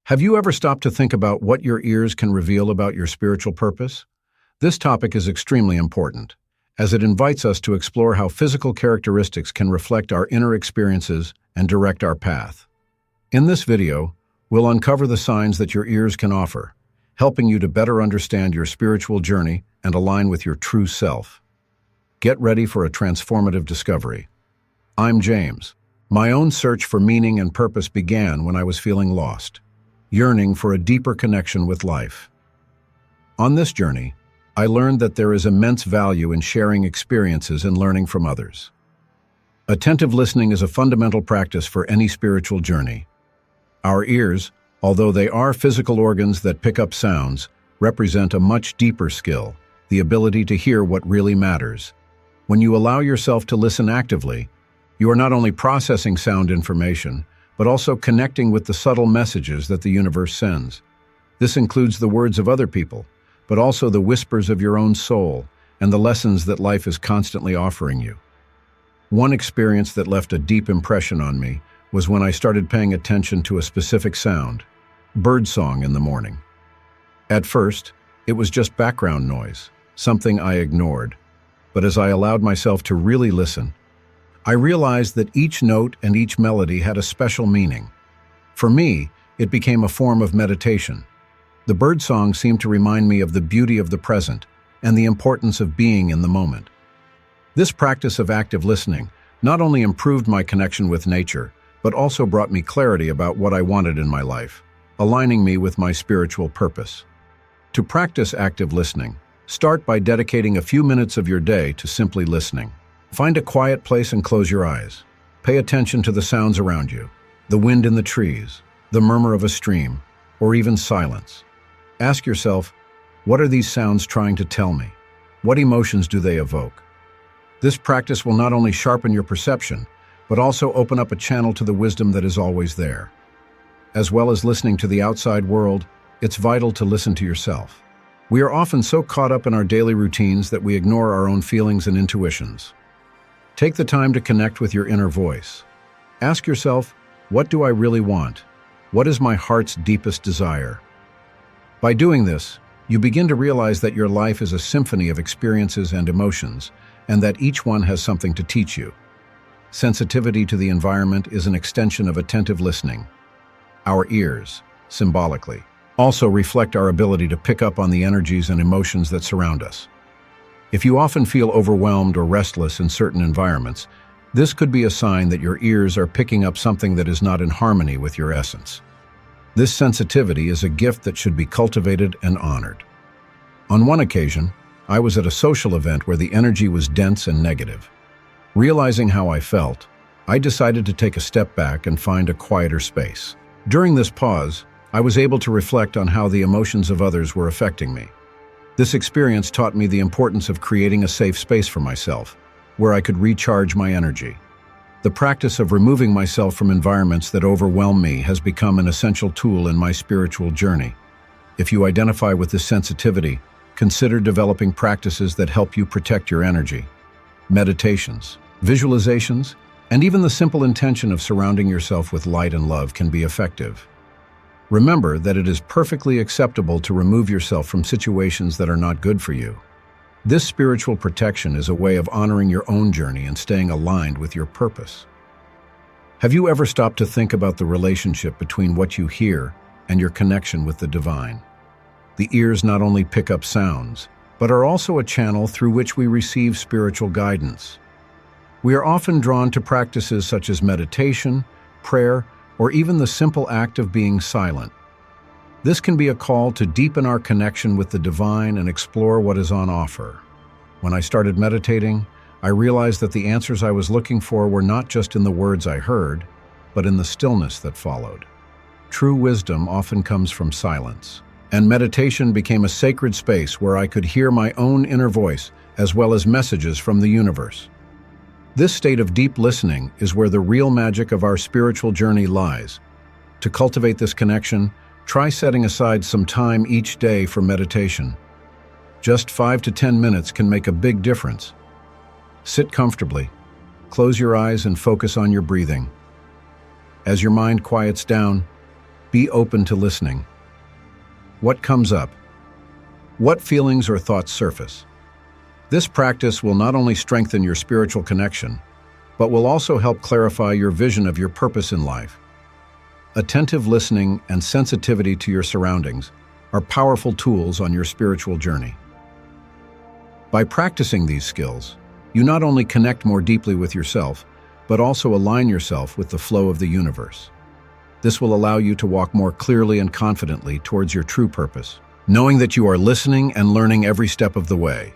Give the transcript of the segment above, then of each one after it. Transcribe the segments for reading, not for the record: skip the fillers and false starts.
Have you ever stopped to think about what your ears can reveal about your spiritual purpose? This topic is extremely important, as it invites us to explore how physical characteristics can reflect our inner experiences and direct our path. In this video, we'll uncover the signs that your ears can offer, helping you to better understand your spiritual journey and align with your true self. Get ready for a transformative discovery. I'm James. My own search for meaning and purpose began when I was feeling lost, yearning for a deeper connection with life. On this journey, I learned that there is immense value in sharing experiences and learning from others. Attentive listening is a fundamental practice for any spiritual journey. Our ears, although they are physical organs that pick up sounds, represent a much deeper skill, the ability to hear what really matters. When you allow yourself to listen actively, you are not only processing sound information, but also connecting with the subtle messages that the universe sends. This includes the words of other people, but also the whispers of your own soul and the lessons that life is constantly offering you. One experience that left a deep impression on me was when I started paying attention to a specific sound, birdsong in the morning. At first, it was just background noise, something I ignored. But as I allowed myself to really listen, I realized that each note and each melody had a special meaning. For me, it became a form of meditation. The birdsong seemed to remind me of the beauty of the present and the importance of being in the moment. This practice of active listening not only improved my connection with nature, but also brought me clarity about what I wanted in my life, aligning me with my spiritual purpose. To practice active listening, start by dedicating a few minutes of your day to simply listening. Find a quiet place and close your eyes. Pay attention to the sounds around you, the wind in the trees, the murmur of a stream, or even silence. Ask yourself, what are these sounds trying to tell me? What emotions do they evoke? This practice will not only sharpen your perception, but also open up a channel to the wisdom that is always there. As well as listening to the outside world, it's vital to listen to yourself. We are often so caught up in our daily routines that we ignore our own feelings and intuitions. Take the time to connect with your inner voice. Ask yourself, what do I really want? What is my heart's deepest desire? By doing this, you begin to realize that your life is a symphony of experiences and emotions, and that each one has something to teach you. Sensitivity to the environment is an extension of attentive listening. Our ears, symbolically, also reflect our ability to pick up on the energies and emotions that surround us. If you often feel overwhelmed or restless in certain environments, this could be a sign that your ears are picking up something that is not in harmony with your essence. This sensitivity is a gift that should be cultivated and honored. On one occasion, I was at a social event where the energy was dense and negative. Realizing how I felt, I decided to take a step back and find a quieter space. During this pause, I was able to reflect on how the emotions of others were affecting me. This experience taught me the importance of creating a safe space for myself, where I could recharge my energy. The practice of removing myself from environments that overwhelm me has become an essential tool in my spiritual journey. If you identify with this sensitivity, consider developing practices that help you protect your energy. Meditations, visualizations, and even the simple intention of surrounding yourself with light and love can be effective. Remember that it is perfectly acceptable to remove yourself from situations that are not good for you. This spiritual protection is a way of honoring your own journey and staying aligned with your purpose. Have you ever stopped to think about the relationship between what you hear and your connection with the divine? The ears not only pick up sounds, but are also a channel through which we receive spiritual guidance. We are often drawn to practices such as meditation, prayer, or even the simple act of being silent. This can be a call to deepen our connection with the divine and explore what is on offer. When I started meditating, I realized that the answers I was looking for were not just in the words I heard, but in the stillness that followed. True wisdom often comes from silence, and meditation became a sacred space where I could hear my own inner voice as well as messages from the universe. This state of deep listening is where the real magic of our spiritual journey lies. To cultivate this connection, try setting aside some time each day for meditation. Just 5 to 10 minutes can make a big difference. Sit comfortably, close your eyes and focus on your breathing. As your mind quiets down, Be open to listening. What comes up? What feelings or thoughts surface? This practice will not only strengthen your spiritual connection, but will also help clarify your vision of your purpose in life. Attentive listening and sensitivity to your surroundings are powerful tools on your spiritual journey. By practicing these skills, you not only connect more deeply with yourself, but also align yourself with the flow of the universe. This will allow you to walk more clearly and confidently towards your true purpose, knowing that you are listening and learning every step of the way.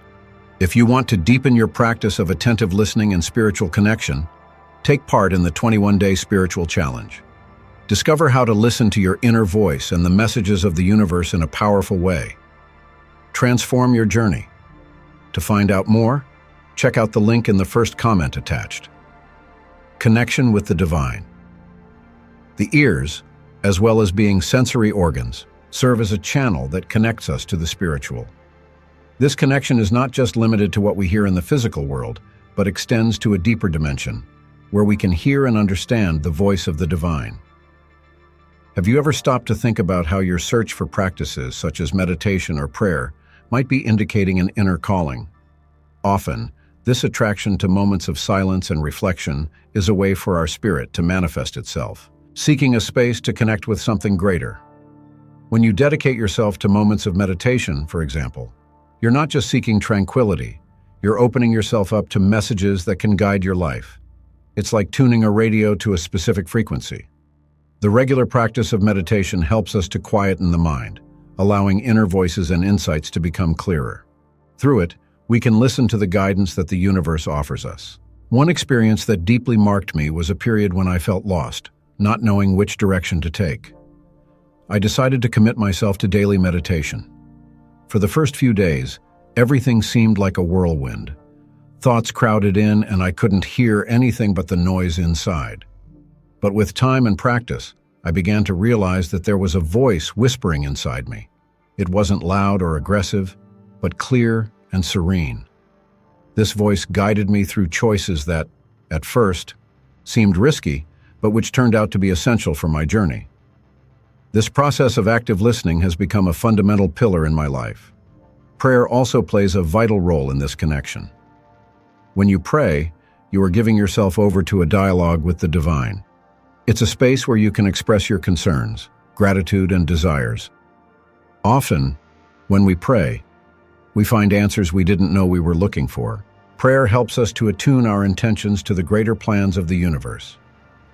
If you want to deepen your practice of attentive listening and spiritual connection, take part in the 21-Day Spiritual Challenge. Discover how to listen to your inner voice and the messages of the universe in a powerful way. Transform your journey. To find out more, check out the link in the first comment attached. Connection with the divine. The ears, as well as being sensory organs, serve as a channel that connects us to the spiritual. This connection is not just limited to what we hear in the physical world, but extends to a deeper dimension, where we can hear and understand the voice of the divine. Have you ever stopped to think about how your search for practices such as meditation or prayer might be indicating an inner calling? Often, this attraction to moments of silence and reflection is a way for our spirit to manifest itself, seeking a space to connect with something greater. When you dedicate yourself to moments of meditation, for example, you're not just seeking tranquility, you're opening yourself up to messages that can guide your life. It's like tuning a radio to a specific frequency. The regular practice of meditation helps us to quieten the mind, allowing inner voices and insights to become clearer. Through it, we can listen to the guidance that the universe offers us. One experience that deeply marked me was a period when I felt lost, not knowing which direction to take. I decided to commit myself to daily meditation. For the first few days, everything seemed like a whirlwind. Thoughts crowded in and I couldn't hear anything but the noise inside. But with time and practice, I began to realize that there was a voice whispering inside me. It wasn't loud or aggressive, but clear and serene. This voice guided me through choices that, at first, seemed risky, but which turned out to be essential for my journey. This process of active listening has become a fundamental pillar in my life. Prayer also plays a vital role in this connection. When you pray, you are giving yourself over to a dialogue with the divine. It's a space where you can express your concerns, gratitude, and desires. Often, when we pray, we find answers we didn't know we were looking for. Prayer helps us to attune our intentions to the greater plans of the universe.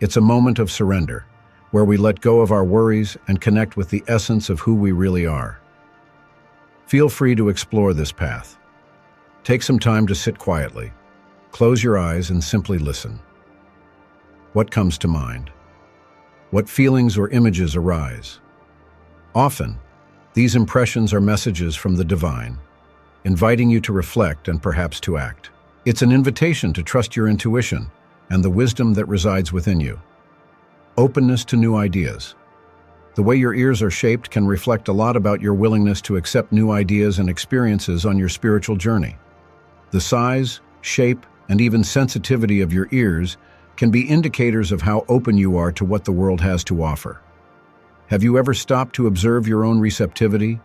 It's a moment of surrender, where we let go of our worries and connect with the essence of who we really are. Feel free to explore this path. Take some time to sit quietly, close your eyes, and simply listen. What comes to mind? What feelings or images arise? Often, these impressions are messages from the divine, inviting you to reflect and perhaps to act. It's an invitation to trust your intuition and the wisdom that resides within you. Openness to new ideas. The way your ears are shaped can reflect a lot about your willingness to accept new ideas and experiences on your spiritual journey. The size, shape, and even sensitivity of your ears can be indicators of how open you are to what the world has to offer. Have you ever stopped to observe your own receptivity?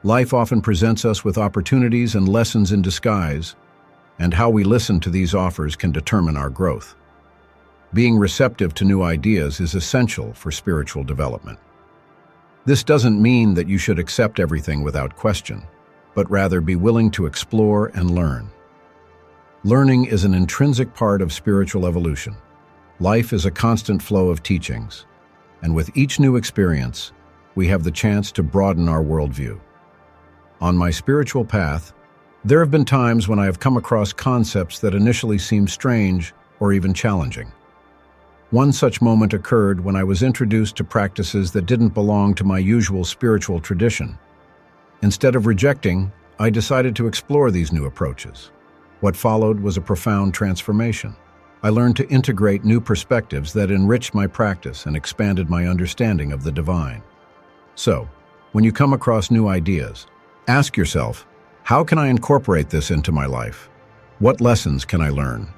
Life often presents us with opportunities and lessons in disguise, and how we listen to these offers can determine our growth. Being receptive to new ideas is essential for spiritual development. This doesn't mean that you should accept everything without question, but rather be willing to explore and learn. Learning is an intrinsic part of spiritual evolution. Life is a constant flow of teachings, and with each new experience, we have the chance to broaden our worldview. On my spiritual path, there have been times when I have come across concepts that initially seemed strange or even challenging. One such moment occurred when I was introduced to practices that didn't belong to my usual spiritual tradition. Instead of rejecting, I decided to explore these new approaches. What followed was a profound transformation. I learned to integrate new perspectives that enriched my practice and expanded my understanding of the divine. So, when you come across new ideas, ask yourself, how can I incorporate this into my life? What lessons can I learn?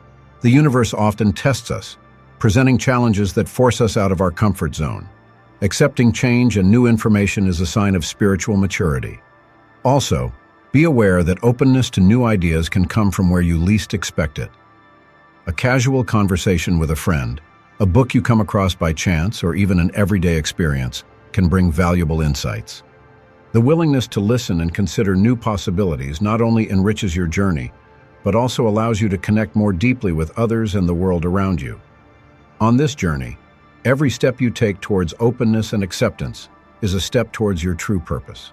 The universe often tests us, presenting challenges that force us out of our comfort zone. Accepting change and new information is a sign of spiritual maturity. Also, be aware that openness to new ideas can come from where you least expect it. A casual conversation with a friend, a book you come across by chance, or even an everyday experience can bring valuable insights. The willingness to listen and consider new possibilities not only enriches your journey, but also allows you to connect more deeply with others and the world around you. On this journey, every step you take towards openness and acceptance is a step towards your true purpose.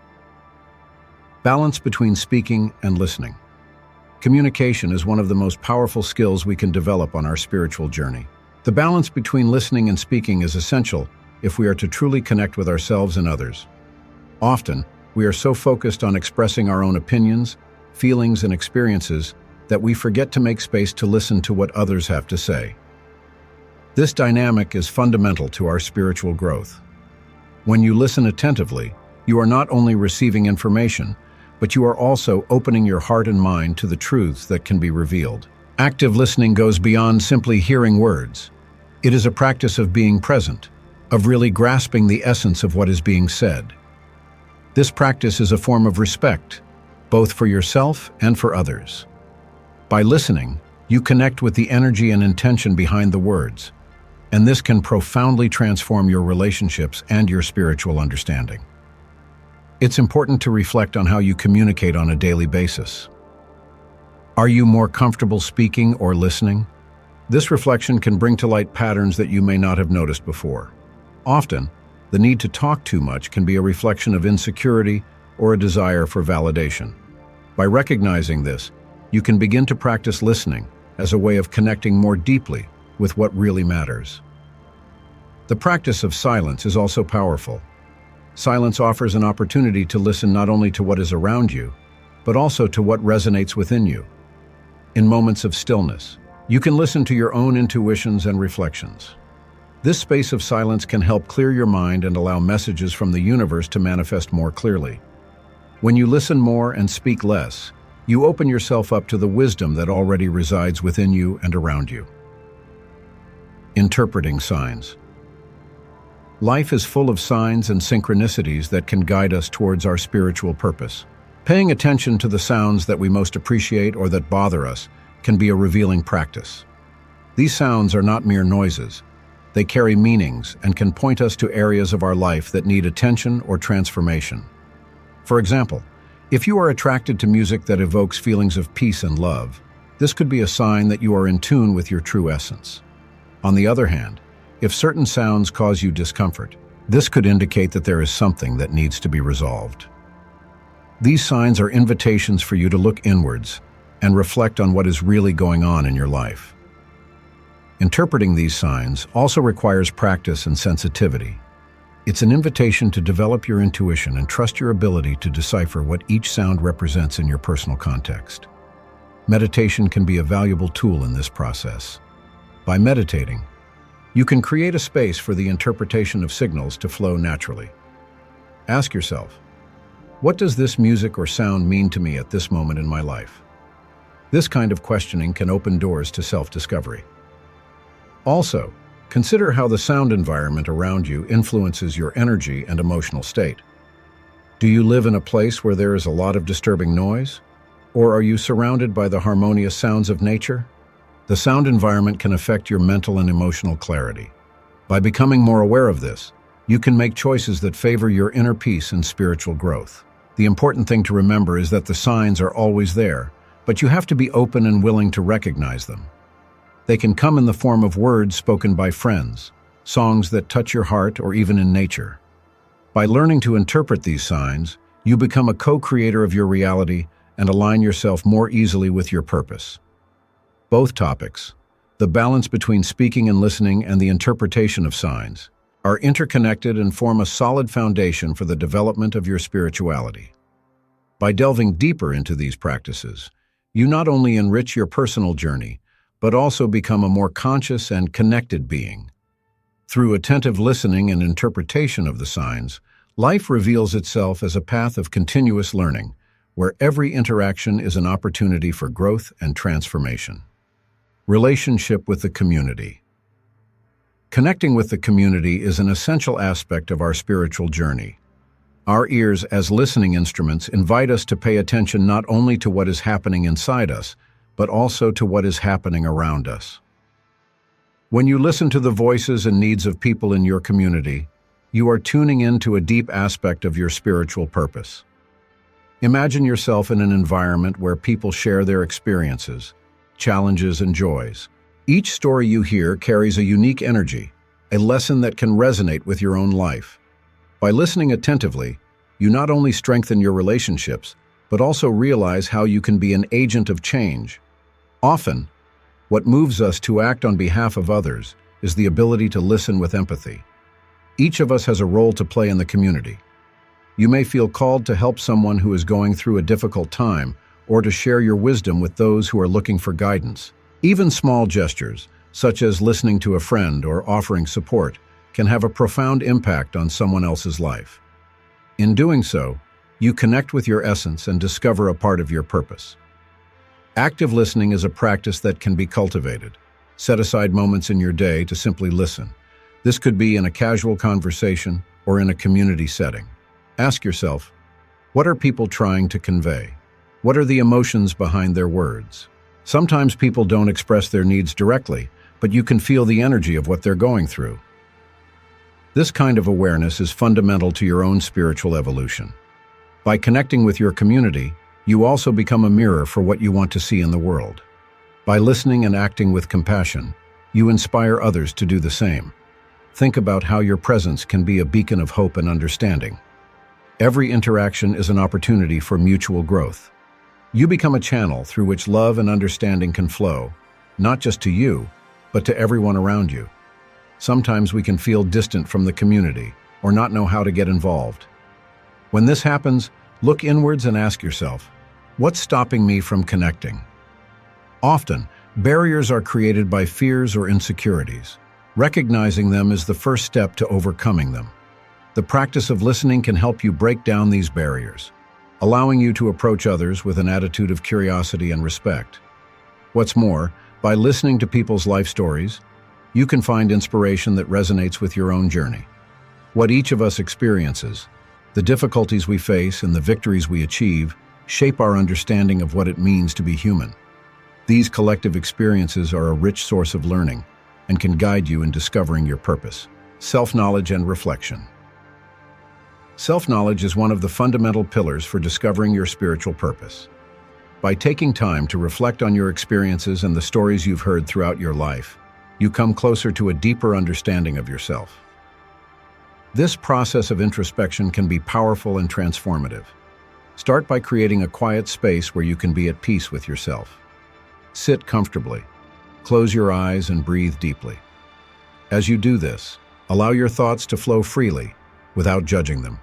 Balance between speaking and listening. Communication is one of the most powerful skills we can develop on our spiritual journey. The balance between listening and speaking is essential if we are to truly connect with ourselves and others. Often, we are so focused on expressing our own opinions, feelings, and experiences that we forget to make space to listen to what others have to say. This dynamic is fundamental to our spiritual growth. When you listen attentively, you are not only receiving information, but you are also opening your heart and mind to the truths that can be revealed. Active listening goes beyond simply hearing words. It is a practice of being present, of really grasping the essence of what is being said. This practice is a form of respect, both for yourself and for others. By listening, you connect with the energy and intention behind the words, and this can profoundly transform your relationships and your spiritual understanding. It's important to reflect on how you communicate on a daily basis. Are you more comfortable speaking or listening? This reflection can bring to light patterns that you may not have noticed before. Often, the need to talk too much can be a reflection of insecurity or a desire for validation. By recognizing this, you can begin to practice listening as a way of connecting more deeply with what really matters. The practice of silence is also powerful. Silence offers an opportunity to listen not only to what is around you, but also to what resonates within you. In moments of stillness, you can listen to your own intuitions and reflections. This space of silence can help clear your mind and allow messages from the universe to manifest more clearly. When you listen more and speak less, you open yourself up to the wisdom that already resides within you and around you. Interpreting signs. Life is full of signs and synchronicities that can guide us towards our spiritual purpose. Paying attention to the sounds that we most appreciate or that bother us can be a revealing practice. These sounds are not mere noises. They carry meanings and can point us to areas of our life that need attention or transformation. For example, if you are attracted to music that evokes feelings of peace and love, this could be a sign that you are in tune with your true essence. On the other hand, if certain sounds cause you discomfort, this could indicate that there is something that needs to be resolved. These signs are invitations for you to look inwards and reflect on what is really going on in your life. Interpreting these signs also requires practice and sensitivity. It's an invitation to develop your intuition and trust your ability to decipher what each sound represents in your personal context. Meditation can be a valuable tool in this process. By meditating, you can create a space for the interpretation of signals to flow naturally. Ask yourself, what does this music or sound mean to me at this moment in my life? This kind of questioning can open doors to self-discovery. Also, consider how the sound environment around you influences your energy and emotional state. Do you live in a place where there is a lot of disturbing noise? Or are you surrounded by the harmonious sounds of nature? The sound environment can affect your mental and emotional clarity. By becoming more aware of this, you can make choices that favor your inner peace and spiritual growth. The important thing to remember is that the signs are always there, but you have to be open and willing to recognize them. They can come in the form of words spoken by friends, songs that touch your heart, or even in nature. By learning to interpret these signs, you become a co-creator of your reality and align yourself more easily with your purpose. Both topics, the balance between speaking and listening and the interpretation of signs, are interconnected and form a solid foundation for the development of your spirituality. By delving deeper into these practices, you not only enrich your personal journey, but also become a more conscious and connected being. Through attentive listening and interpretation of the signs, life reveals itself as a path of continuous learning, where every interaction is an opportunity for growth and transformation. Relationship with the community. Connecting with the community is an essential aspect of our spiritual journey. Our ears, as listening instruments, invite us to pay attention not only to what is happening inside us, but also to what is happening around us. When you listen to the voices and needs of people in your community, you are tuning into a deep aspect of your spiritual purpose. Imagine yourself in an environment where people share their experiences, challenges, and joys. Each story you hear carries a unique energy, a lesson that can resonate with your own life. By listening attentively, you not only strengthen your relationships, but also realize how you can be an agent of change. Often, what moves us to act on behalf of others is the ability to listen with empathy. Each of us has a role to play in the community. You may feel called to help someone who is going through a difficult time, or to share your wisdom with those who are looking for guidance. Even small gestures, such as listening to a friend or offering support, can have a profound impact on someone else's life. In doing so, you connect with your essence and discover a part of your purpose. Active listening is a practice that can be cultivated. Set aside moments in your day to simply listen. This could be in a casual conversation or in a community setting. Ask yourself, what are people trying to convey? What are the emotions behind their words? Sometimes people don't express their needs directly, but you can feel the energy of what they're going through. This kind of awareness is fundamental to your own spiritual evolution. By connecting with your community, you also become a mirror for what you want to see in the world. By listening and acting with compassion, you inspire others to do the same. Think about how your presence can be a beacon of hope and understanding. Every interaction is an opportunity for mutual growth. You become a channel through which love and understanding can flow, not just to you, but to everyone around you. Sometimes we can feel distant from the community or not know how to get involved. When this happens, look inwards and ask yourself, what's stopping me from connecting? Often, barriers are created by fears or insecurities. Recognizing them is the first step to overcoming them. The practice of listening can help you break down these barriers, allowing you to approach others with an attitude of curiosity and respect. What's more, by listening to people's life stories, you can find inspiration that resonates with your own journey. What each of us experiences, the difficulties we face and the victories we achieve, shape our understanding of what it means to be human. These collective experiences are a rich source of learning and can guide you in discovering your purpose. Self-knowledge and reflection. Self-knowledge is one of the fundamental pillars for discovering your spiritual purpose. By taking time to reflect on your experiences and the stories you've heard throughout your life, you come closer to a deeper understanding of yourself. This process of introspection can be powerful and transformative. Start by creating a quiet space where you can be at peace with yourself. Sit comfortably, close your eyes and breathe deeply. As you do this, allow your thoughts to flow freely, without judging them.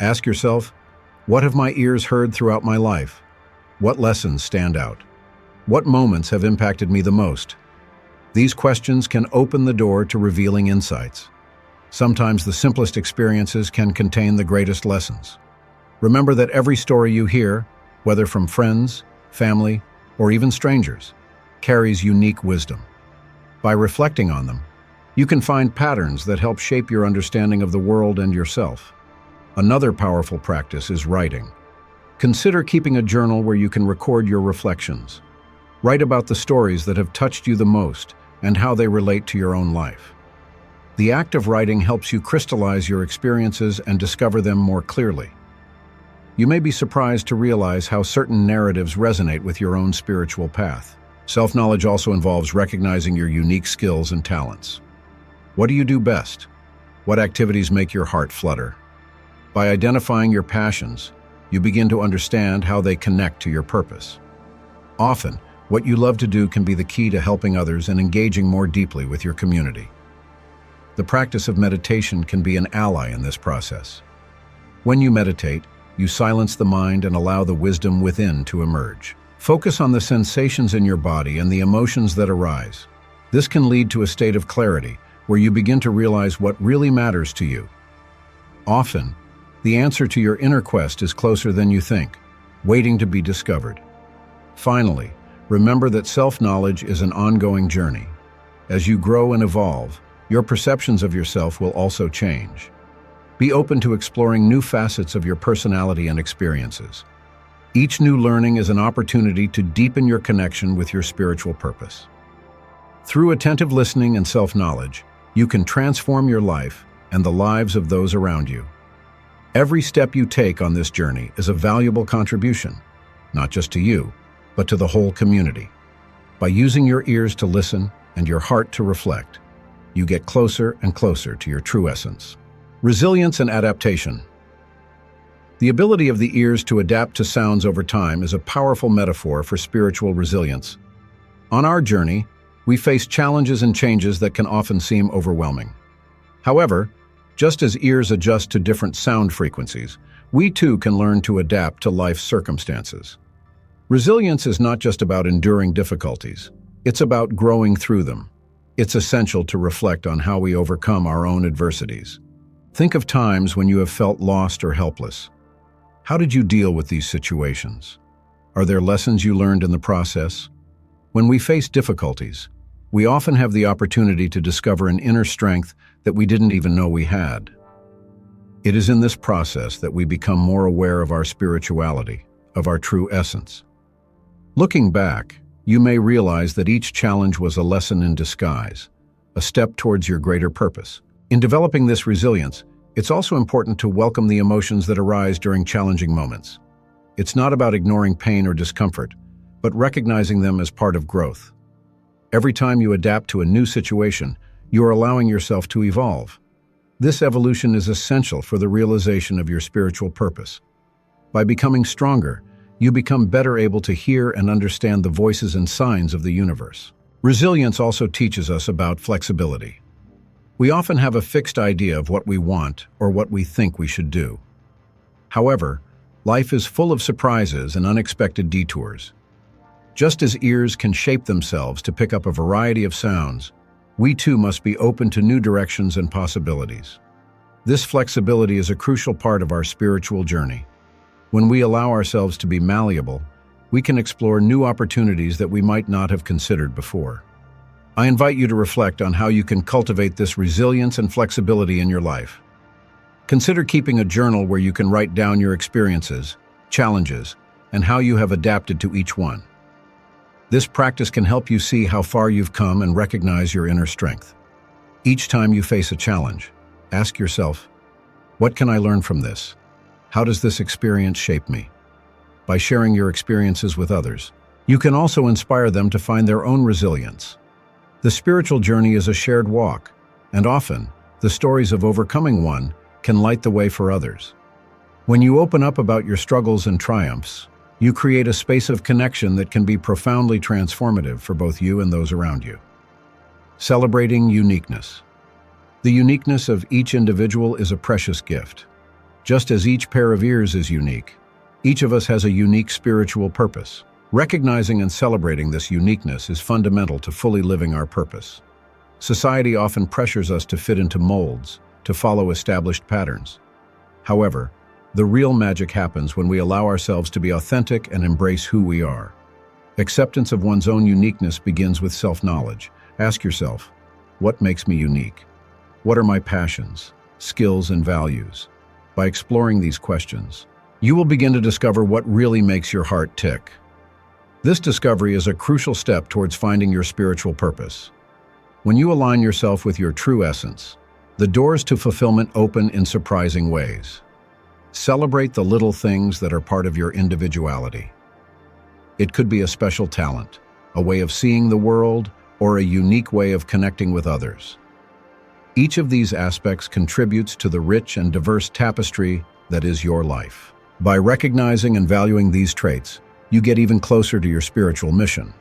Ask yourself, what have my ears heard throughout my life? What lessons stand out? What moments have impacted me the most? These questions can open the door to revealing insights. Sometimes the simplest experiences can contain the greatest lessons. Remember that every story you hear, whether from friends, family, or even strangers, carries unique wisdom. By reflecting on them, you can find patterns that help shape your understanding of the world and yourself. Another powerful practice is writing. Consider keeping a journal where you can record your reflections. Write about the stories that have touched you the most and how they relate to your own life. The act of writing helps you crystallize your experiences and discover them more clearly. You may be surprised to realize how certain narratives resonate with your own spiritual path. Self-knowledge also involves recognizing your unique skills and talents. What do you do best? What activities make your heart flutter? By identifying your passions, you begin to understand how they connect to your purpose. Often, what you love to do can be the key to helping others and engaging more deeply with your community. The practice of meditation can be an ally in this process. When you meditate, you silence the mind and allow the wisdom within to emerge. Focus on the sensations in your body and the emotions that arise. This can lead to a state of clarity, where you begin to realize what really matters to you. Often, the answer to your inner quest is closer than you think, waiting to be discovered. Finally, remember that self-knowledge is an ongoing journey. As you grow and evolve, your perceptions of yourself will also change. Be open to exploring new facets of your personality and experiences. Each new learning is an opportunity to deepen your connection with your spiritual purpose. Through attentive listening and self-knowledge, you can transform your life and the lives of those around you. Every step you take on this journey is a valuable contribution, not just to you, but to the whole community. By using your ears to listen and your heart to reflect, you get closer and closer to your true essence. Resilience and adaptation. The ability of the ears to adapt to sounds over time is a powerful metaphor for spiritual resilience. On our journey, we face challenges and changes that can often seem overwhelming. However, just as ears adjust to different sound frequencies, we too can learn to adapt to life's circumstances. Resilience is not just about enduring difficulties, it's about growing through them. It's essential to reflect on how we overcome our own adversities. Think of times when you have felt lost or helpless. How did you deal with these situations? Are there lessons you learned in the process? When we face difficulties, we often have the opportunity to discover an inner strength that we didn't even know we had. It is in this process that we become more aware of our spirituality, of our true essence. Looking back, you may realize that each challenge was a lesson in disguise, a step towards your greater purpose. In developing this resilience, it's also important to welcome the emotions that arise during challenging moments. It's not about ignoring pain or discomfort, but recognizing them as part of growth. Every time you adapt to a new situation, you are allowing yourself to evolve. This evolution is essential for the realization of your spiritual purpose. By becoming stronger, you become better able to hear and understand the voices and signs of the universe. Resilience also teaches us about flexibility. We often have a fixed idea of what we want or what we think we should do. However, life is full of surprises and unexpected detours. Just as ears can shape themselves to pick up a variety of sounds, we too must be open to new directions and possibilities. This flexibility is a crucial part of our spiritual journey. When we allow ourselves to be malleable, we can explore new opportunities that we might not have considered before. I invite you to reflect on how you can cultivate this resilience and flexibility in your life. Consider keeping a journal where you can write down your experiences, challenges, and how you have adapted to each one. This practice can help you see how far you've come and recognize your inner strength. Each time you face a challenge, ask yourself, what can I learn from this? How does this experience shape me? By sharing your experiences with others, you can also inspire them to find their own resilience. The spiritual journey is a shared walk, and often, the stories of overcoming one can light the way for others. When you open up about your struggles and triumphs, you create a space of connection that can be profoundly transformative for both you and those around you. Celebrating uniqueness. The uniqueness of each individual is a precious gift. Just as each pair of ears is unique, each of us has a unique spiritual purpose. Recognizing and celebrating this uniqueness is fundamental to fully living our purpose. Society often pressures us to fit into molds, to follow established patterns. However, the real magic happens when we allow ourselves to be authentic and embrace who we are. Acceptance of one's own uniqueness begins with self-knowledge. Ask yourself, what makes me unique? What are my passions, skills, and values? By exploring these questions, you will begin to discover what really makes your heart tick. This discovery is a crucial step towards finding your spiritual purpose. When you align yourself with your true essence, the doors to fulfillment open in surprising ways. Celebrate the little things that are part of your individuality. It could be a special talent, a way of seeing the world, or a unique way of connecting with others. Each of these aspects contributes to the rich and diverse tapestry that is your life. By recognizing and valuing these traits, you get even closer to your spiritual mission.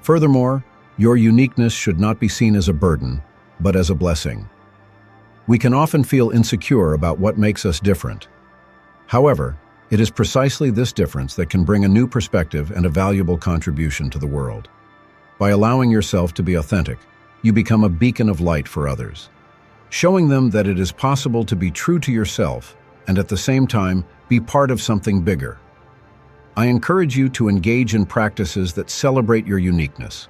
Furthermore, your uniqueness should not be seen as a burden, but as a blessing. We can often feel insecure about what makes us different. However, it is precisely this difference that can bring a new perspective and a valuable contribution to the world. By allowing yourself to be authentic, you become a beacon of light for others, showing them that it is possible to be true to yourself and at the same time be part of something bigger. I encourage you to engage in practices that celebrate your uniqueness.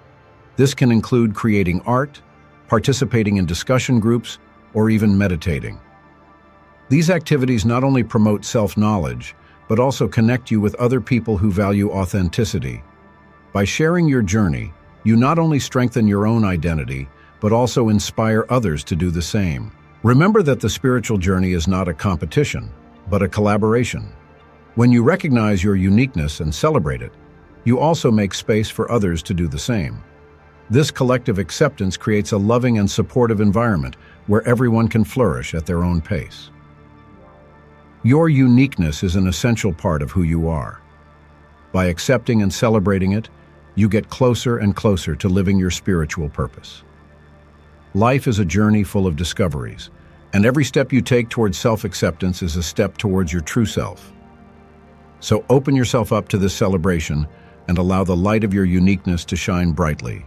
This can include creating art, participating in discussion groups, or even meditating. These activities not only promote self-knowledge, but also connect you with other people who value authenticity. By sharing your journey, you not only strengthen your own identity, but also inspire others to do the same. Remember that the spiritual journey is not a competition, but a collaboration. When you recognize your uniqueness and celebrate it, you also make space for others to do the same. This collective acceptance creates a loving and supportive environment where everyone can flourish at their own pace. Your uniqueness is an essential part of who you are. By accepting and celebrating it, you get closer and closer to living your spiritual purpose. Life is a journey full of discoveries, and every step you take towards self-acceptance is a step towards your true self. So open yourself up to this celebration and allow the light of your uniqueness to shine brightly.